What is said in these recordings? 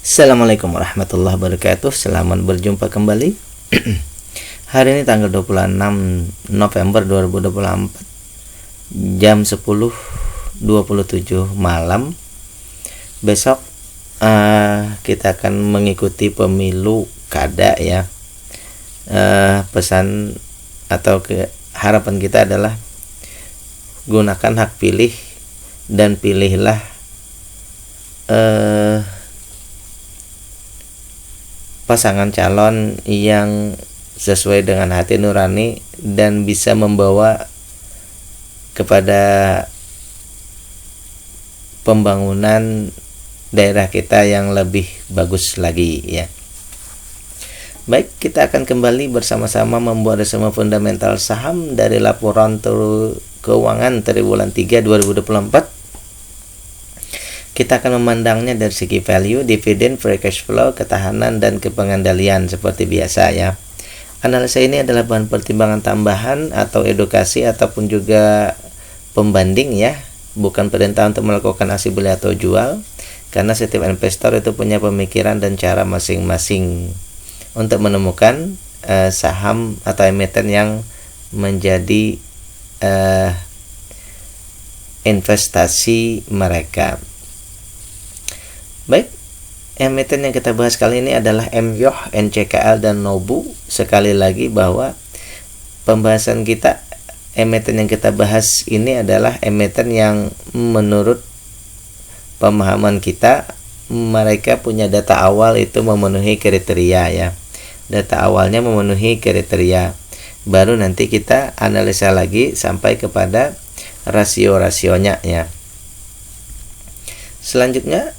Assalamualaikum warahmatullahi wabarakatuh. Selamat berjumpa kembali. Hari ini tanggal 26 November 2024, jam 10.27 malam. Besok kita akan mengikuti pemilu kada ya. Pesan atau harapan kita adalah gunakan hak pilih dan pilihlah pasangan calon yang sesuai dengan hati nurani dan bisa membawa kepada pembangunan daerah kita yang lebih bagus lagi ya. Baik, kita akan kembali bersama-sama membuat resume fundamental saham dari laporan keuangan triwulan 3 2024. Kita akan memandangnya dari segi value, dividen, free cash flow, ketahanan, dan kepengandalian seperti biasa ya. Analisa ini adalah bahan pertimbangan tambahan atau edukasi ataupun juga pembanding ya, bukan perintah untuk melakukan aksi beli atau jual, karena setiap investor itu punya pemikiran dan cara masing-masing untuk menemukan saham atau emiten yang menjadi investasi mereka. Baik, emiten yang kita bahas kali ini adalah MYOH, NCKL, dan Nobu. Sekali lagi bahwa pembahasan kita, emiten yang kita bahas ini adalah emiten yang menurut pemahaman kita, mereka punya data awal itu memenuhi kriteria ya. Data awalnya memenuhi kriteria. Baru nanti kita analisa lagi sampai kepada rasio-rasionya ya. Selanjutnya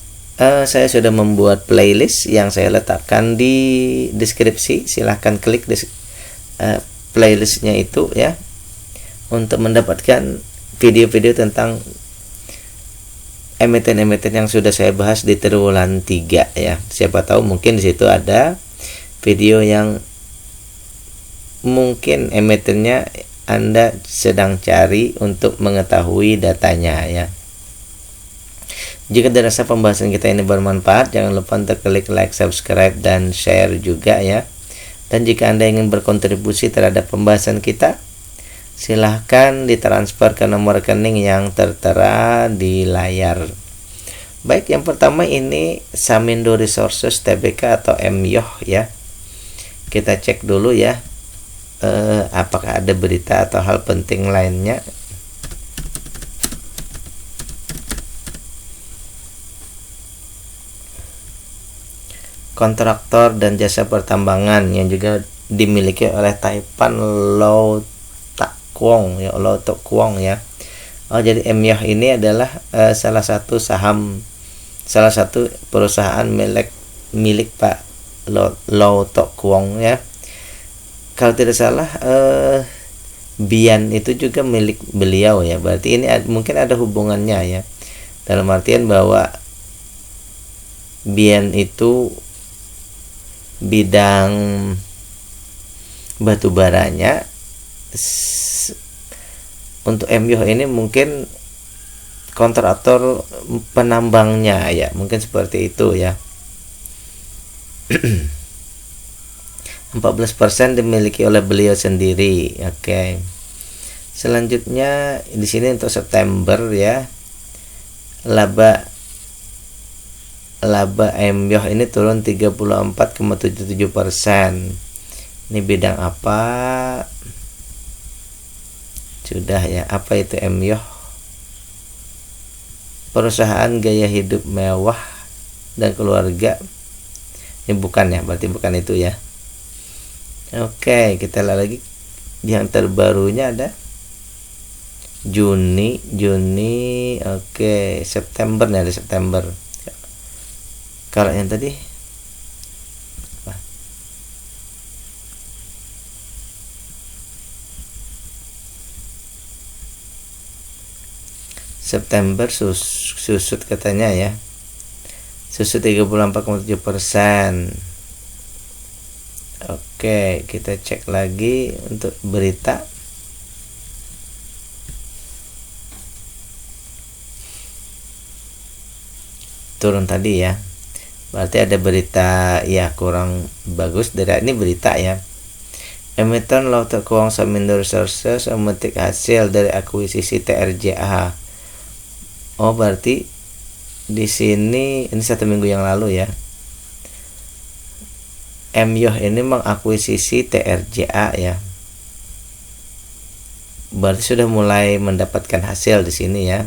saya sudah membuat playlist yang saya letakkan di deskripsi. Silahkan klik playlistnya itu ya, untuk mendapatkan video-video tentang emiten-emiten yang sudah saya bahas di triwulan 3 ya. Siapa tahu mungkin di situ ada video yang mungkin emitennya Anda sedang cari untuk mengetahui datanya ya. Jika dirasa pembahasan kita ini bermanfaat, jangan lupa untuk klik like, subscribe, dan share juga ya. Dan jika Anda ingin berkontribusi terhadap pembahasan kita, silahkan ditransfer ke nomor rekening yang tertera di layar. Baik, yang pertama ini Samindo Resources Tbk atau MYOH ya. Kita cek dulu ya, apakah ada berita atau hal penting lainnya. Kontraktor dan jasa pertambangan yang juga dimiliki oleh Taipan Low Tak Kwong ya. Jadi MYOH ini adalah salah satu perusahaan milik Pak Low Tak Kwong ya. Kalau tidak salah Bian itu juga milik beliau ya. Berarti ini mungkin ada hubungannya ya. Dalam artian bahwa Bian itu bidang batu baranya, untuk MYOH ini mungkin kontraktor penambangnya ya, mungkin seperti itu ya. 14% dimiliki oleh beliau sendiri. Oke. Selanjutnya di sini untuk September ya, laba MYOH ini turun 34,77%. Ini bidang apa? Sudah ya, apa itu MYOH? Perusahaan gaya hidup mewah dan keluarga. Ini bukan ya, berarti bukan itu ya. Oke, kita lihat lagi yang terbarunya ada Juni, oke, September nih, ada September. Kalau yang tadi September susut katanya ya, susut 34,7%. Oke, kita cek lagi untuk berita. Turun tadi ya. Berarti ada berita ya kurang bagus dari ini berita ya. Emiten Lauter Keuangan Samindo Resources memetik hasil dari akuisisi TRJA. Oh, berarti di sini ini 1 minggu yang lalu ya. Emyoh ini mengakuisisi TRJA ya. Berarti sudah mulai mendapatkan hasil di sini ya.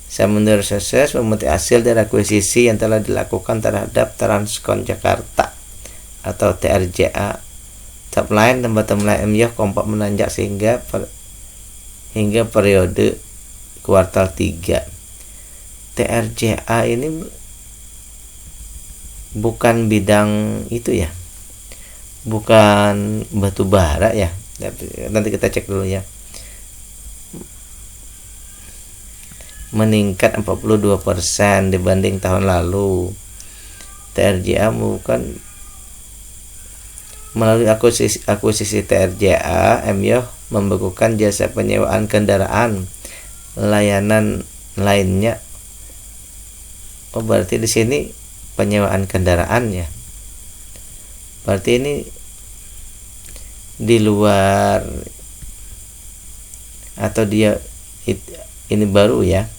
Samindo Resources memetik hasil dari akuisisi yang telah dilakukan terhadap Transcon Jakarta atau TRJA. Top line dan bottom line Emyoh kompak menanjak hingga periode kuartal 3. TRJA ini bukan bidang itu ya, bukan batu bara ya. Nanti kita cek dulu ya. Meningkat 42% dibanding tahun lalu. TRJA bukan melalui akuisisi TRJA, Emyoh membekukan jasa penyewaan kendaraan layanan lainnya. Oh, berarti di sini penyewaan kendaraan ya. Berarti ini di luar atau dia ini baru ya.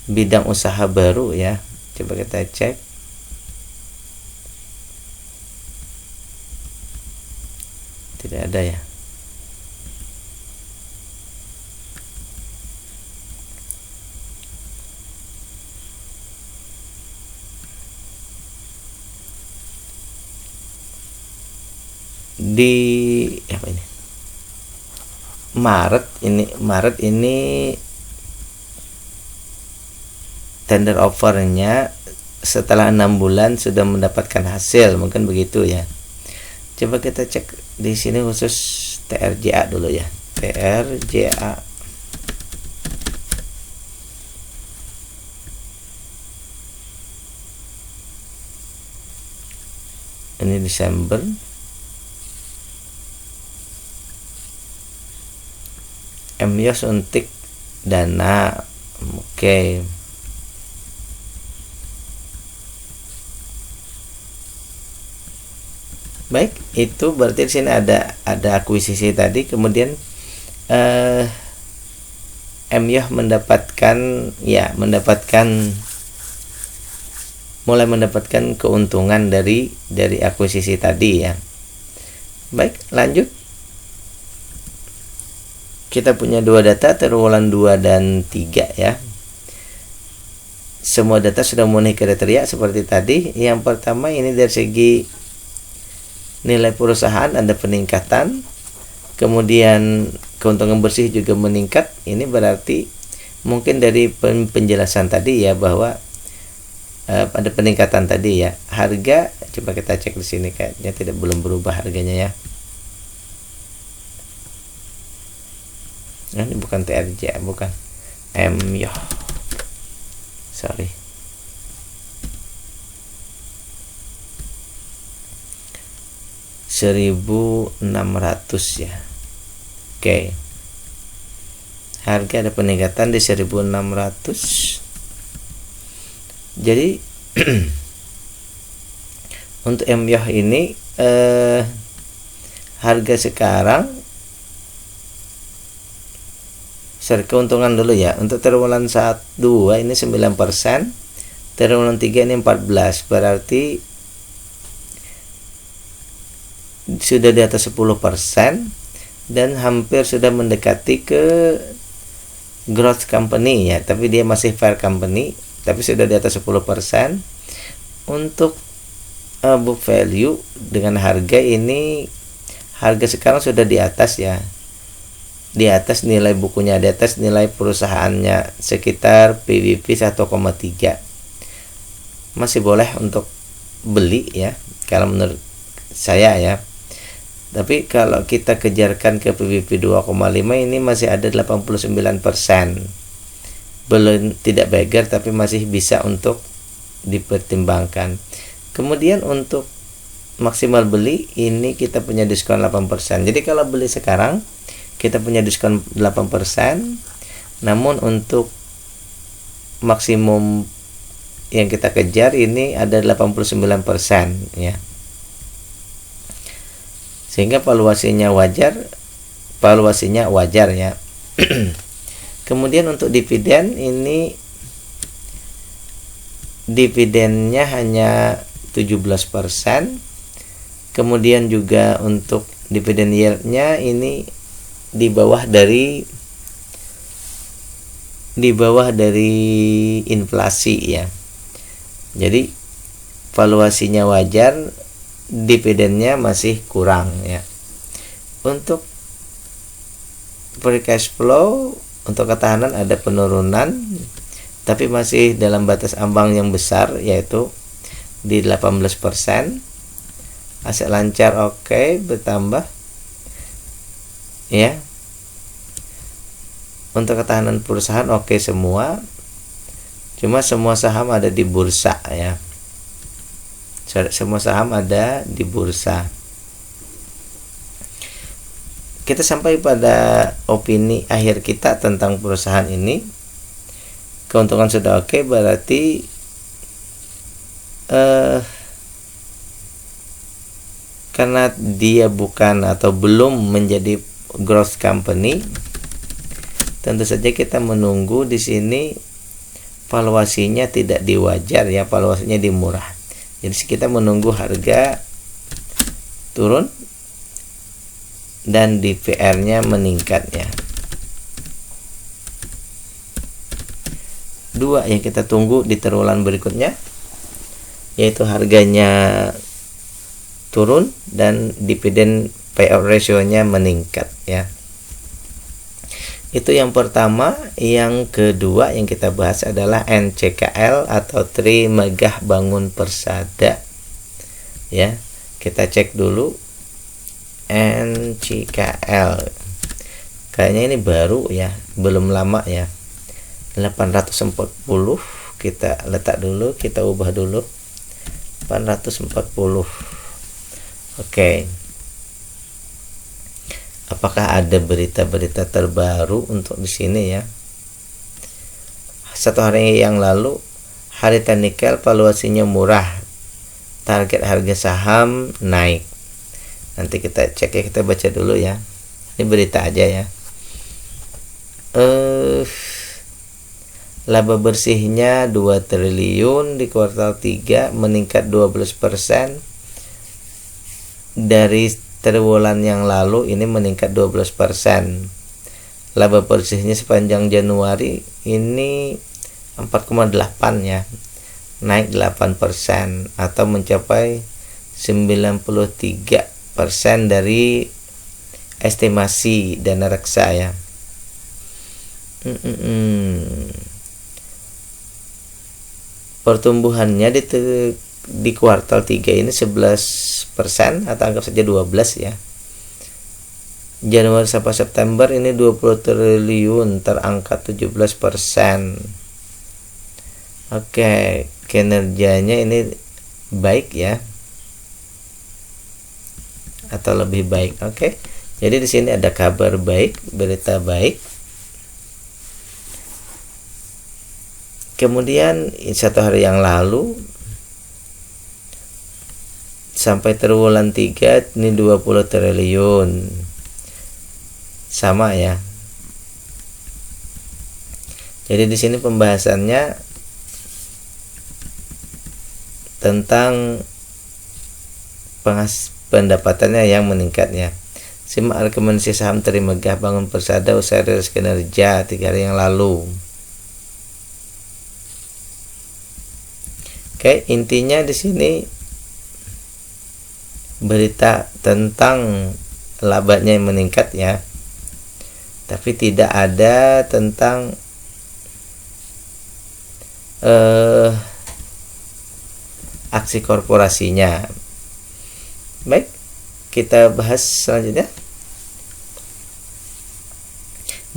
Bidang usaha baru ya. Coba kita cek. Tidak ada ya. Di apa ini? Maret ini tender offernya setelah 6 bulan sudah mendapatkan hasil, mungkin begitu ya. Coba kita cek di sini khusus TRJA dulu ya. TRJA. Ini Desember. Emyoh suntik dana. Oke. Baik, itu berarti di sini ada akuisisi tadi, kemudian Emyoh mulai mendapatkan keuntungan dari akuisisi tadi ya. Baik, lanjut. Kita punya 2 data, triwulan 2 dan 3 ya. Semua data sudah memenuhi kriteria seperti tadi. Yang pertama ini dari segi nilai perusahaan ada peningkatan, kemudian keuntungan bersih juga meningkat. Ini berarti mungkin dari penjelasan tadi ya, bahwa ada peningkatan tadi ya. Harga coba kita cek di sini, kayaknya belum berubah harganya ya. Nah, ini bukan TRJ, bukan Emyoh, sorry. $1.600 ya. Oke. Harga ada peningkatan di 1.600. Jadi untuk Emyoh ini harga sekarang, keuntungan dulu ya. Untuk triwulan 1-2 ini 9%, triwulan 3 ini 14%, berarti sudah di atas 10% dan hampir sudah mendekati ke growth company ya, tapi dia masih fair company, tapi sudah di atas 10%. Untuk book value dengan harga ini, harga sekarang sudah di atas ya, di atas nilai bukunya, di atas nilai perusahaannya, sekitar PBV 1,3. Masih boleh untuk beli ya kalau menurut saya ya. Tapi kalau kita kejarkan ke PBV 2,5 ini masih ada 89%. Belum, tidak beggar, tapi masih bisa untuk dipertimbangkan. Kemudian untuk maksimal beli ini kita punya diskon 8%. Jadi kalau beli sekarang kita punya diskon 8%. Namun untuk maksimum yang kita kejar ini ada 89% ya. Sehingga valuasinya wajar ya. Kemudian untuk dividen ini dividennya hanya 17%. Kemudian juga untuk dividen yieldnya ini di bawah dari inflasi ya. Jadi valuasinya wajar, dividennya masih kurang ya. Untuk free cash flow untuk ketahanan ada penurunan, tapi masih dalam batas ambang yang besar, yaitu di 18%. Aset lancar oke, bertambah ya. Untuk ketahanan perusahaan oke semua, cuma semua saham ada di bursa ya. Semua saham ada di bursa. Kita sampai pada opini akhir kita tentang perusahaan ini. Keuntungan sudah oke, berarti karena dia bukan atau belum menjadi growth company, tentu saja kita menunggu di sini valuasinya tidak di wajar ya, valuasinya di murah. Jadi kita menunggu harga turun dan DPR-nya meningkat ya. Dua yang kita tunggu di triwulan berikutnya, yaitu harganya turun dan dividen payout ratio-nya meningkat ya. Itu yang pertama. Yang kedua yang kita bahas adalah NCKL atau Tri Megah Bangun Persada ya. Kita cek dulu NCKL. Kayaknya ini baru ya, belum lama ya. 840 kita letak dulu, kita ubah dulu 840. Oke. Apakah ada berita-berita terbaru untuk di sini ya? 1 hari yang lalu Harita Nikel valuasinya murah, target harga saham naik. Nanti kita cek ya, kita baca dulu ya. Ini berita aja ya. Laba bersihnya 2 triliun di kuartal 3, meningkat 12%. Dari triwulan yang lalu ini meningkat 12%. Laba bersihnya sepanjang Januari ini 4,8 ya, naik 8% atau mencapai 93% dari estimasi dana reksa ya. Pertumbuhannya di kuartal 3 ini 11% atau anggap saja 12 ya. Januari sampai September ini 20 triliun, terangkat 17%. Oke, kinerjanya ini baik ya, atau lebih baik. Oke. Jadi di sini ada kabar baik, berita baik. Kemudian 1 hari yang lalu sampai triwulan 3 ini 20 triliun. Sama ya. Jadi di sini pembahasannya tentang pendapatannya yang meningkat ya. Simak rekomendasi saham Tri Megah Bangun Persada usai rilis kinerja 3 hari yang lalu. Oke, intinya di sini berita tentang labanya yang meningkat ya, tapi tidak ada tentang aksi korporasinya. Baik, kita bahas selanjutnya.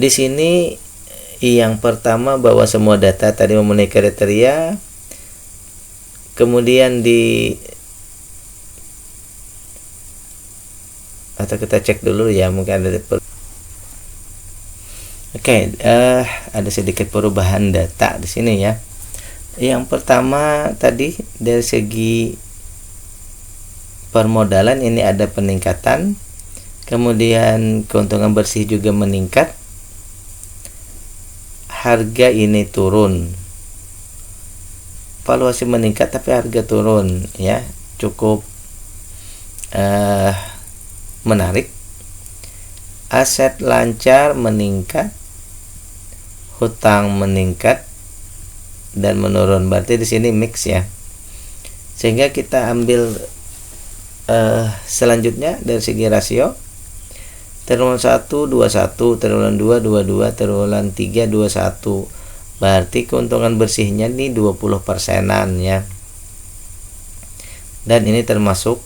Di sini yang pertama bahwa semua data tadi memenuhi kriteria. Kemudian atau kita cek dulu ya, mungkin ada ada sedikit perubahan data di sini ya. Yang pertama tadi dari segi permodalan ini ada peningkatan, kemudian keuntungan bersih juga meningkat, harga ini turun, valuasi meningkat tapi harga turun, ya cukup menarik. Aset lancar meningkat, hutang meningkat dan menurun, berarti di sini mix ya. Sehingga kita ambil selanjutnya dari segi rasio, triwulan 1 21, triwulan 2 22, triwulan 3 21. Berarti keuntungan bersihnya ini 20%-an ya. Dan ini termasuk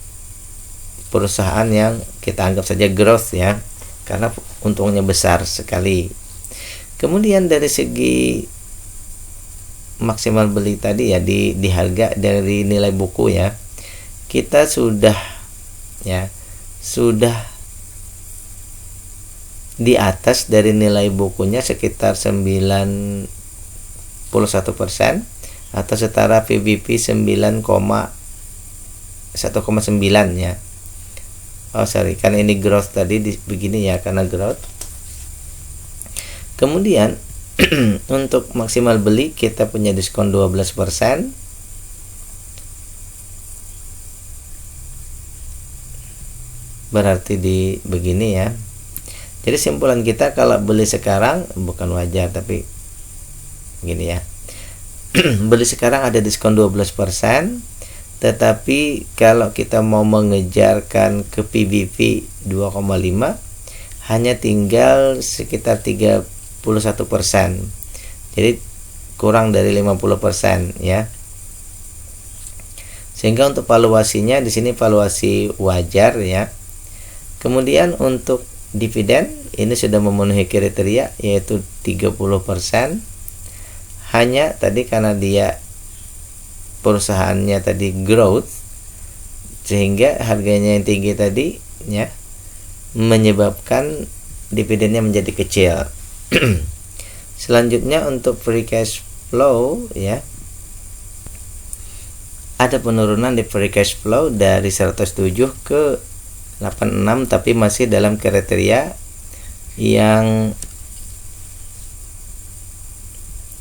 perusahaan yang kita anggap saja growth ya, karena untungnya besar sekali. Kemudian dari segi maksimal beli tadi ya, di harga dari nilai buku ya, kita sudah di atas dari nilai bukunya sekitar 91% atau setara PBP 9,1,9 ya. Oh sorry, kan ini growth tadi begini ya, karena growth. Kemudian untuk maksimal beli kita punya diskon 12%. Berarti di begini ya. Jadi simpulan kita, kalau beli sekarang bukan wajar tapi begini ya. Beli sekarang ada diskon 12%, tetapi kalau kita mau mengejarkan ke PBP 2,5 hanya tinggal sekitar 31%. Jadi kurang dari 50% ya. Sehingga untuk valuasinya di sini valuasi wajar ya. Kemudian untuk dividen ini sudah memenuhi kriteria, yaitu 30%. Hanya tadi karena dia perusahaannya tadi growth, sehingga harganya yang tinggi tadi ya menyebabkan dividennya menjadi kecil. Selanjutnya untuk free cash flow ya, ada penurunan di free cash flow dari 107 ke 86, tapi masih dalam kriteria yang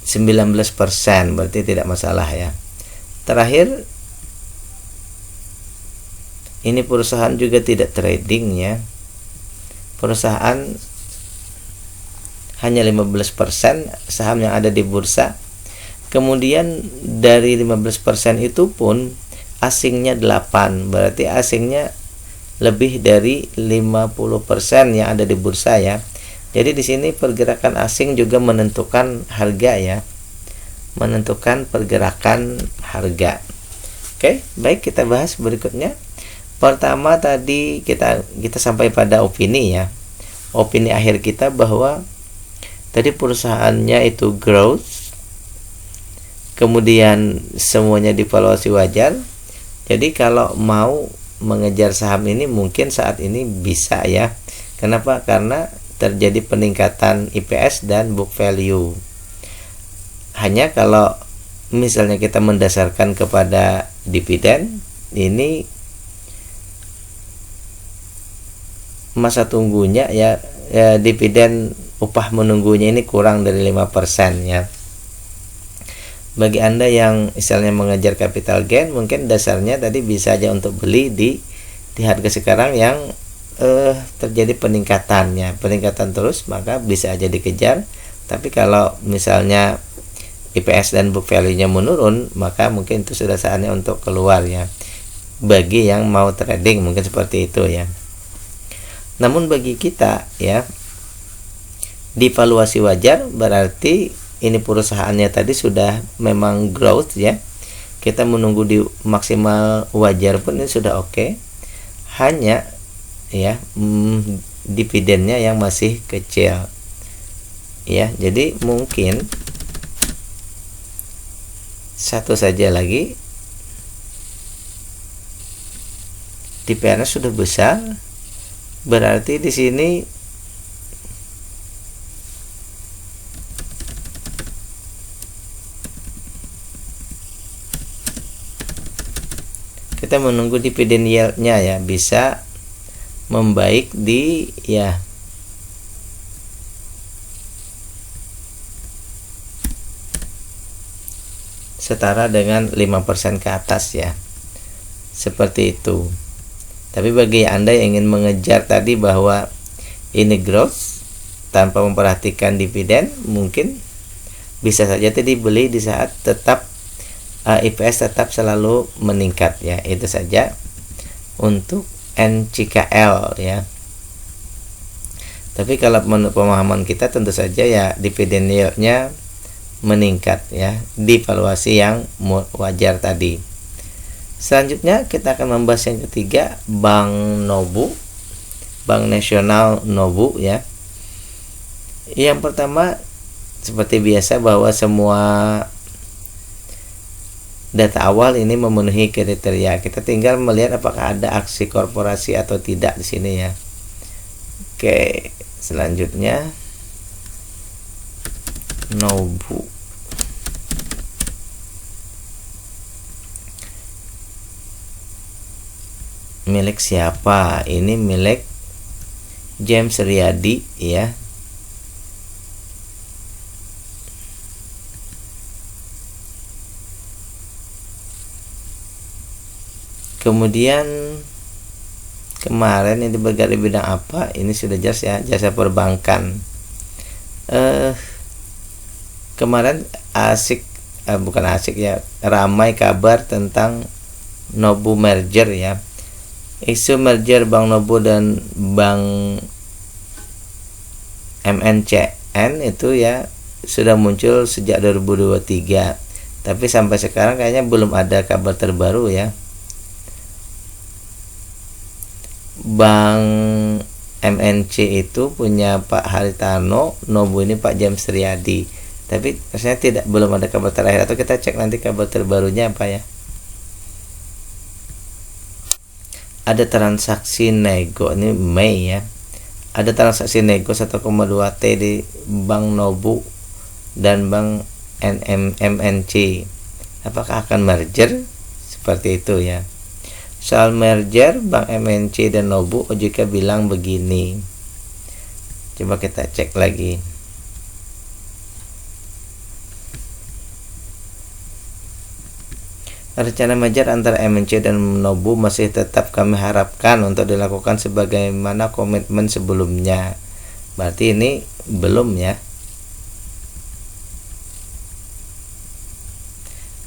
19%, berarti tidak masalah ya. Terakhir, ini perusahaan juga tidak trading ya. Perusahaan hanya 15% saham yang ada di bursa. Kemudian dari 15% itu pun asingnya 8, berarti asingnya lebih dari 50% yang ada di bursa ya. Jadi di sini pergerakan asing juga menentukan harga ya. Menentukan pergerakan harga. Oke, baik, kita bahas berikutnya. Pertama tadi kita sampai pada opini ya. Opini akhir kita bahwa tadi perusahaannya itu growth. Kemudian semuanya divaluasi wajar. Jadi kalau mau mengejar saham ini mungkin saat ini bisa ya. Kenapa? Karena terjadi peningkatan EPS dan book value. Hanya kalau misalnya kita mendasarkan kepada dividen, ini masa tunggunya ya dividen upah menunggunya ini kurang dari 5% ya. Bagi Anda yang misalnya mengejar capital gain, mungkin dasarnya tadi bisa aja untuk beli di harga sekarang yang terjadi peningkatan terus, maka bisa aja dikejar. Tapi kalau misalnya EPS dan book value-nya menurun, maka mungkin itu sudah saatnya untuk keluar ya. Bagi yang mau trading mungkin seperti itu ya. Namun bagi kita ya, divaluasi wajar berarti ini perusahaannya tadi sudah memang growth ya. Kita menunggu di maksimal wajar pun ini sudah oke. Hanya ya dividennya yang masih kecil ya. Jadi mungkin satu saja lagi, dividennya sudah besar, berarti di sini kita menunggu dividen yield-nya ya bisa membaik di ya setara dengan 5% ke atas ya. Seperti itu. Tapi bagi Anda yang ingin mengejar tadi bahwa ini growth tanpa memperhatikan dividen, mungkin bisa saja tadi beli di saat tetap IPS tetap selalu meningkat ya. Itu saja untuk NCKL ya. Tapi kalau menurut pemahaman kita tentu saja ya dividen yield-nya meningkat ya di valuasi yang wajar tadi. Selanjutnya kita akan membahas yang ketiga, Bank Nobu, Bank Nasional Nobu ya. Yang pertama seperti biasa bahwa semua data awal ini memenuhi kriteria. Kita tinggal melihat apakah ada aksi korporasi atau tidak di sini ya. Oke, selanjutnya Nobu. Milik siapa? Ini milik James Riyadi ya. Kemudian kemarin ini bergerak di bidang apa? Ini sudah jelas ya, jasa perbankan. Kemarin bukan asik ya, ramai kabar tentang Nobu merger ya. Isu merger Bank Nobu dan Bank MNCN itu ya sudah muncul sejak 2023. Tapi sampai sekarang kayaknya belum ada kabar terbaru ya. Bank MNC itu punya Pak Haritano, Nobu ini Pak James Riyadi. Tapi rasanya belum ada kabar terakhir, atau kita cek nanti kabar terbarunya apa ya. Ada transaksi nego, ini Mei ya. Ada transaksi nego 1,2 T di Bank Nobu dan Bank MNC. Apakah akan merger? Seperti itu ya. Soal merger Bank MNC dan Nobu, OJK bilang begini. Coba kita cek lagi. Rencana merger antara MNC dan Nobu masih tetap kami harapkan untuk dilakukan sebagaimana komitmen sebelumnya. Berarti ini belum ya.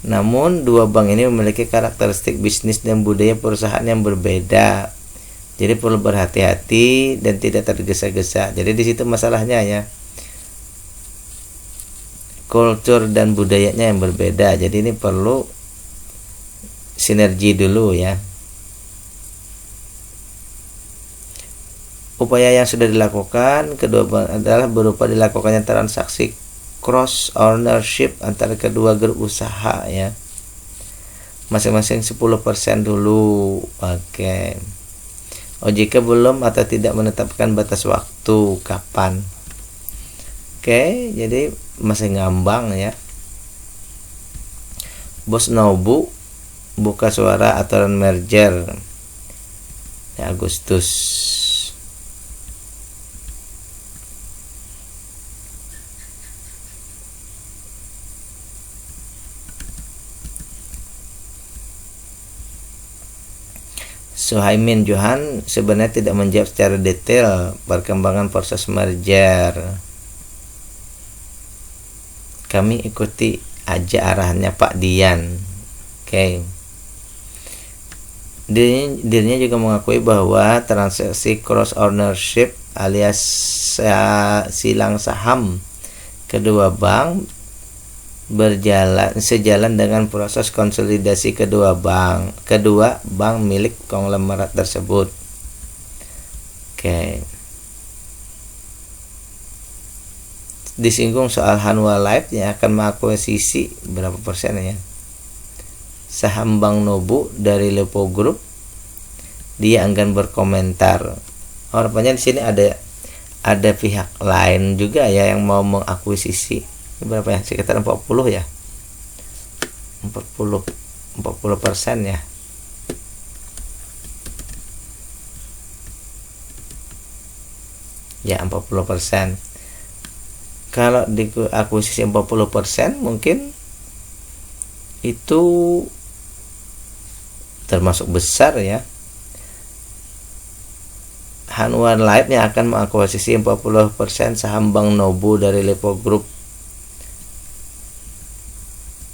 Namun dua bank ini memiliki karakteristik bisnis dan budaya perusahaan yang berbeda. Jadi perlu berhati-hati dan tidak tergesa-gesa. Jadi di situ masalahnya ya. Kultur dan budayanya yang berbeda. Jadi ini perlu sinergi dulu ya. Upaya yang sudah dilakukan kedua bank adalah berupa dilakukannya transaksi cross ownership antara kedua grup usaha ya. Masing-masing 10% dulu. Oke. OJK belum atau tidak menetapkan batas waktu kapan. Oke, jadi masih ngambang ya. Bos Nobu buka suara aturan merger ya, Agustus. Suhaimin Johan sebenarnya tidak menjawab secara detail perkembangan proses merger. Kami ikuti aja arahannya Pak Dian. Oke. Dirinya juga mengakui bahwa transaksi cross ownership alias silang saham kedua bank sejalan dengan proses konsolidasi kedua bank milik konglomerat tersebut. Oke. Disinggung soal Hanwha Life yang akan mengakuisisi berapa persen ya saham Bank Nobu dari Lepo Group. Dia enggan berkomentar. Rupanya di sini ada pihak lain juga ya yang mau mengakuisisi. Berapa ya? Sekitar 40 ya. 40% ya. ya 40%. Kalau di akuisisi 40% mungkin itu termasuk besar ya. Hanwha Life yang akan mengakuisisi 40% saham Bank Nobu dari Lipo Group.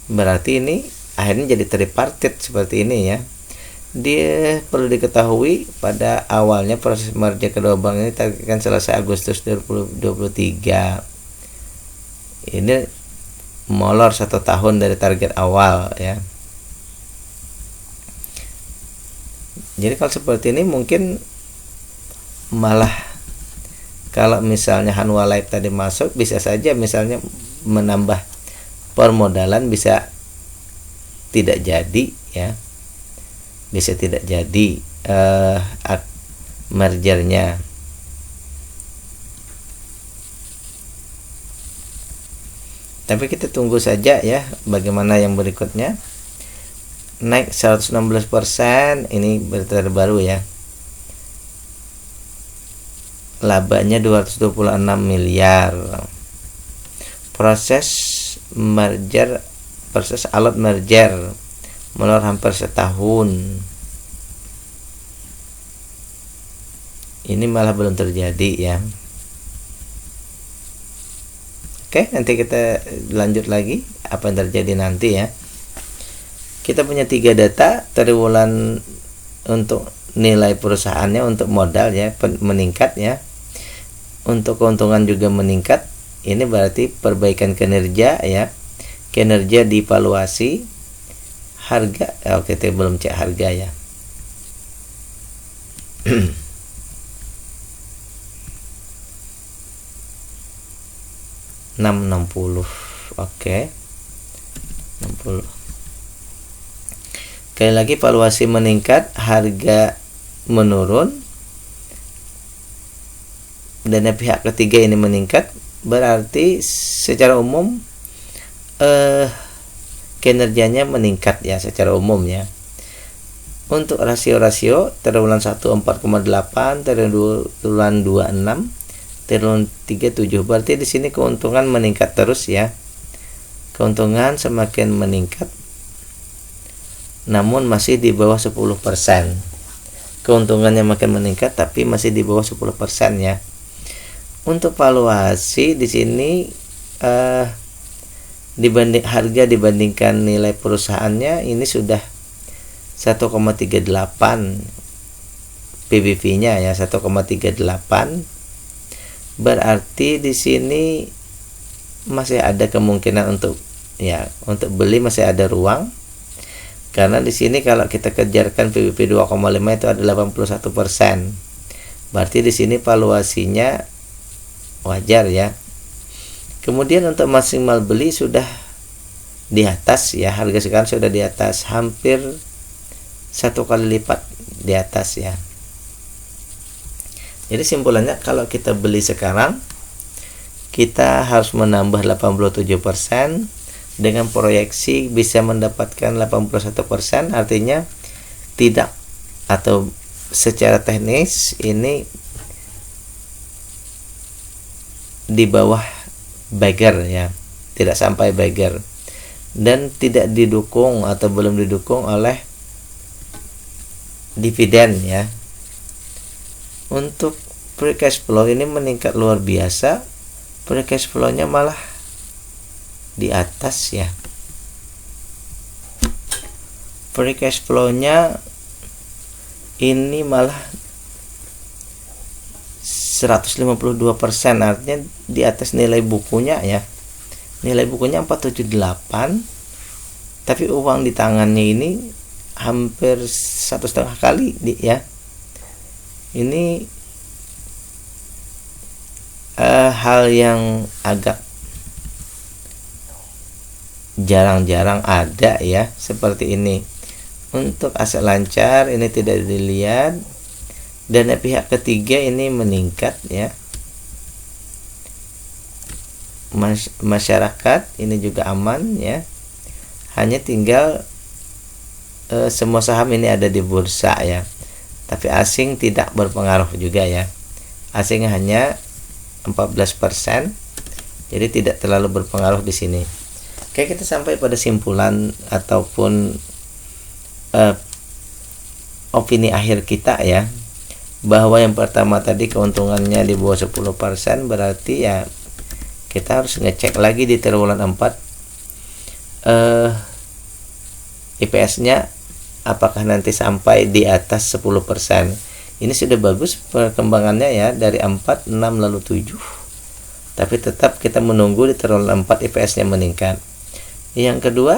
Berarti ini akhirnya jadi tripartit seperti ini ya. Dia perlu diketahui pada awalnya proses merger kedua bank ini akan selesai Agustus 2023. Ini molor 1 tahun dari target awal ya. Jadi kalau seperti ini mungkin malah kalau misalnya Hanwha Life tadi masuk, bisa saja misalnya menambah permodalan bisa tidak jadi ya, bisa tidak jadi mergernya. Tapi kita tunggu saja ya bagaimana yang berikutnya. Naik 116%, ini berita terbaru ya. Labanya 226 miliar. Proses merger, proses alot merger molor hampir setahun. Ini malah belum terjadi ya. Oke, nanti kita lanjut lagi apa yang terjadi nanti ya. Kita punya 3 data triwulan untuk nilai perusahaannya, untuk modal ya meningkat ya. Untuk keuntungan juga meningkat. Ini berarti perbaikan kinerja ya. Kinerja dievaluasi. Harga, oke, kita belum cek harga ya. 660. Oke. 60. Sekali lagi valuasi meningkat, harga menurun, dan pihak ketiga ini meningkat, berarti secara umum kinerjanya meningkat ya secara umum ya. Untuk rasio-rasio triwulan 1 4,8, triwulan 2 6, triwulan 3 7. Berarti di sini keuntungan meningkat terus ya. Keuntungan semakin meningkat, namun masih di bawah 10%. Keuntungannya makin meningkat tapi masih di bawah 10% ya. Untuk valuasi di sini dibanding harga dibandingkan nilai perusahaannya ini sudah 1,38 PBV-nya ya, 1,38. Berarti di sini masih ada kemungkinan untuk beli, masih ada ruang. Karena di sini kalau kita kejarkan PBV 2,5 itu ada 81%. Berarti di sini valuasinya wajar ya. Kemudian untuk maksimal beli sudah di atas ya, harga sekarang sudah di atas, hampir 1 kali lipat di atas ya. Jadi simpulannya kalau kita beli sekarang kita harus menambah 87%, dengan proyeksi bisa mendapatkan 81%, artinya tidak, atau secara teknis ini di bawah beggar ya, tidak sampai beggar, dan tidak didukung atau belum didukung oleh dividen ya. Untuk free cash flow ini meningkat luar biasa, free cash flow-nya malah di atas ya. Free cash flow-nya ini malah 152%, artinya di atas nilai bukunya ya. Nilai bukunya 478, tapi uang di tangannya ini hampir 1,5 kali ya. Ini hal yang agak jarang-jarang ada ya seperti ini. Untuk aset lancar ini tidak dilihat, dan pihak ketiga ini meningkat ya. Masyarakat ini juga aman ya. Hanya tinggal semua saham ini ada di bursa ya. Tapi asing tidak berpengaruh juga ya. Asing hanya 14%. Jadi tidak terlalu berpengaruh di sini. Oke, kita sampai pada simpulan ataupun opini akhir kita ya, bahwa yang pertama tadi keuntungannya di bawah 10%, berarti ya kita harus ngecek lagi di triwulan 4 IPS-nya apakah nanti sampai di atas 10%. Ini sudah bagus perkembangannya ya, dari 4, 6 lalu 7. Tapi tetap kita menunggu di triwulan 4 IPS-nya meningkat. Yang kedua,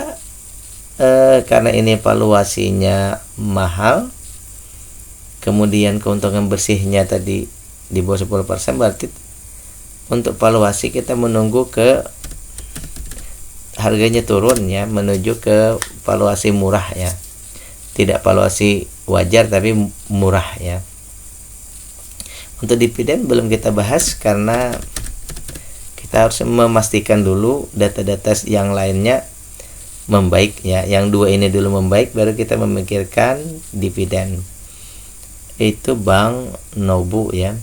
karena ini valuasinya mahal, kemudian keuntungan bersihnya tadi di bawah 10%, berarti untuk valuasi kita menunggu ke harganya turun ya, menuju ke valuasi murah ya. Tidak valuasi wajar tapi murah ya. Untuk dividen belum kita bahas karena kita harus memastikan dulu data-data yang lainnya membaik ya. Yang dua ini dulu membaik, baru kita memikirkan dividen. Itu Bank Nobu ya.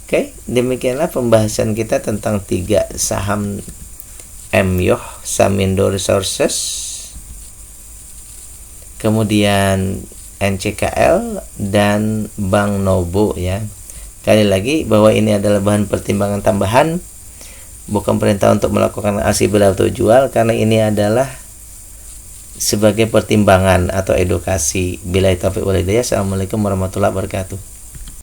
Oke, demikianlah pembahasan kita tentang 3 saham Emyoh, Samindo Resources, kemudian NCKL dan Bank Nobu ya. Sekali lagi bahwa ini adalah bahan pertimbangan tambahan, bukan perintah untuk melakukan aksi beli atau jual, karena ini adalah sebagai pertimbangan atau edukasi. Billahi taufiq wal hidayah. Assalamualaikum warahmatullahi wabarakatuh.